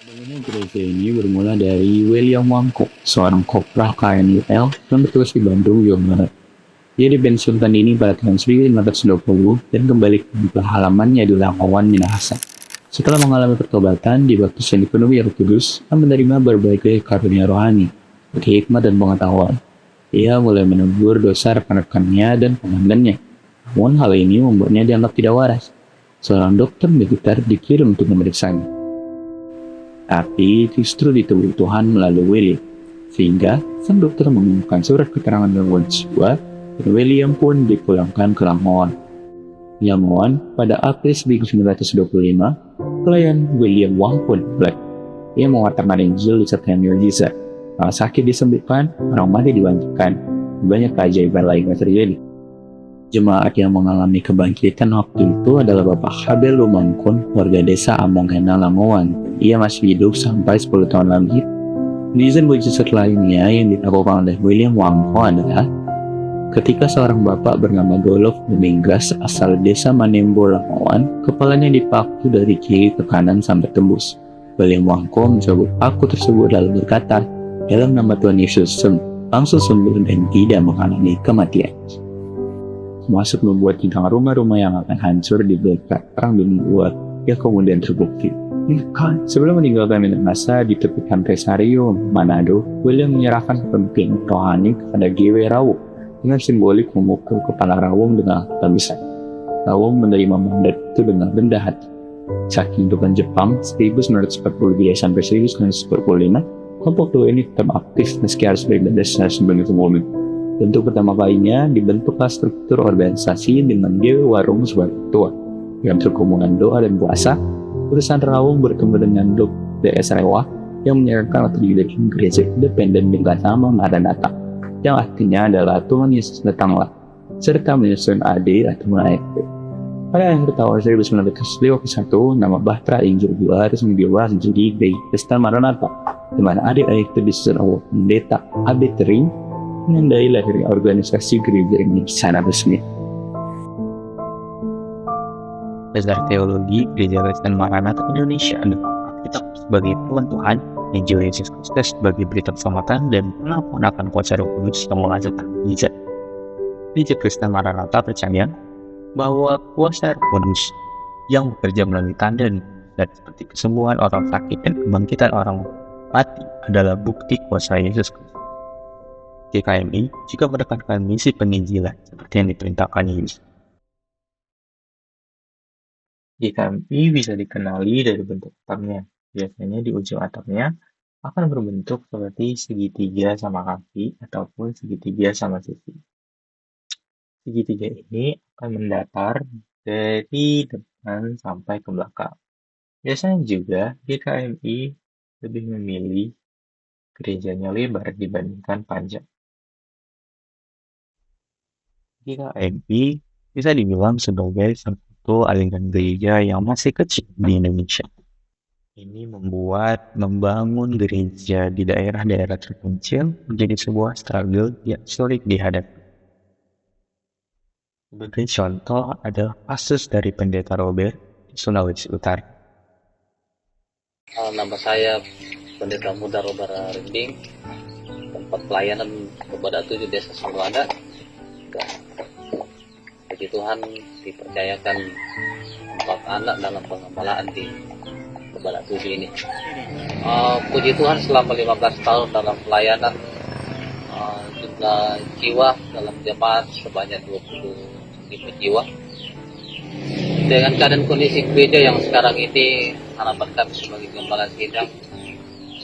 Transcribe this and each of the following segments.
Bangunan gereja ini bermula dari William Wangkok, seorang kopral KNUL yang bertugas di Bandung, Jawa Barat. Dia dipensiunkan ini pada tahun 1920 dan kembali ke halamannya di Langawan, Minahasa. Setelah mengalami pertobatan di waktu yang dipenuhi Roh Kudus dan menerima berbagai karunia rohani, seperti hikmat dan pengetahuan, ia mulai menegur dosa rekan-rekannya dan komandannya. Namun hal ini membuatnya dianggap tidak waras. Seorang dokter militer dikirim untuk memeriksanya. Tapi justru ditemui Tuhan melalui William, sehingga sang dokter mengumumkan surat keterangan gangguan jiwa dan William pun dipulangkan ke Langawan. Langawan pada April 1925, pelayan William Wang pun mulai. Ia mengatarkan Injil disertai mukjizat. Orang sakit disembuhkan, orang mati dibangkitkan. Banyak keajaiban lain yang terjadi. Jemaat yang mengalami kebangkitan waktu itu adalah Bapak Habel Lumangkun, warga desa Amongena, Langawan. Ia masih hidup sampai 10 tahun lagi. Mukjizat lainnya yang dilakukan oleh William Wangko adalah ketika seorang bapak bernama Golof Dominggas asal desa Manembo, Langawan, kepalanya dipaku dari kiri ke kanan sampai tembus. William Wangko mencabut paku tersebut lalu berkata, "Dalam nama Tuhan Yesus, langsung sembuh dan tidak mengalami kematian." Masuk membuat tingkang rumah-rumah yang akan hancur di berkat perang dunia II yang kemudian terbukti. Sebelum meninggalkan Minahasa di tepi pantai Sario, Manado, William menyerahkan kepemimpinan rohani kepada G.W. Rawo dengan simbolik memukul kepala Rawong dengan tamisan. Rawong menerima mandat itu dengan rendah hati. Saking depan Jepang 1942 sampai 1945, kelompok dua ini tetap aktif meski harus beribadah secara sembunyi-sembunyi. Bentuk pertama kalinya dibentuklah struktur organisasi dengan G.W. Warung sebagai ketua. Dalam tergabungan doa dan puasa, urusan Rawung bertemu dengan Dok DS Rewa yang menyarankan atau didirikan gereja independen dengan nama Maranatha, yang artinya adalah Tuhan Yesus datanglah, serta menyusun AD atau AFP. Pada akhir tahun 1951, nama Bahtera Injil II resmi diubah menjadi Grey Kristen Maranatha, di mana AD AFP disusun oleh Pendeta Abe Tering, menandai lahirnya organisasi gereja ini secara resmi. Dasar teologi Gereja Kristen Maranatha Indonesia adalah Alkitab sebagai firman Tuhan, Injil Yesus Kristus sebagai berita keselamatan, dan pengakuan akan kuasa Roh Kudus yang menghasilkan mukjizat. Gereja Kristen Maranatha percaya bahwa kuasa Roh Kudus yang bekerja melalui tanda dan mukjizat seperti kesembuhan orang sakit dan kebangkitan orang mati adalah bukti kuasa Yesus Kristus. GKMI juga menekankan misi penginjilan seperti yang diperintahkan Yesus. GKMI bisa dikenali dari bentuk atapnya. Biasanya di ujung atapnya akan berbentuk seperti segitiga sama kaki ataupun segitiga sama sisi. Segitiga ini akan mendatar dari depan sampai ke belakang. Biasanya juga GKMI lebih memilih gerejanya lebar dibandingkan panjang. GKMI bisa dibilang sebagai satu aliran gereja yang masih kecil di Indonesia. Ini membangun gereja di daerah-daerah terpencil menjadi sebuah struggle yang sulit dihadapi. Sebagai contoh adalah kasus dari Pendeta Robert di Sulawesi Utara. Nama saya Pendeta Muda Robert Rinding, tempat pelayanan kepada 7 desa Sumberada. Puji Tuhan dipercayakan 4 anak dalam pengembalaan di kepada 7 ini. Puji Tuhan selama 15 tahun dalam pelayanan, jumlah jiwa dalam jemaat sebanyak 25 jiwa. Dengan keadaan kondisi gereja yang sekarang ini, harapan kami sebagai gembala sidang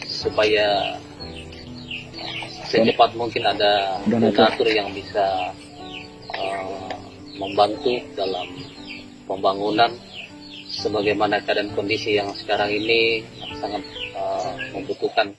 supaya secepat mungkin ada donatur yang bisa membantu dalam pembangunan, sebagaimana keadaan kondisi yang sekarang ini sangat membutuhkan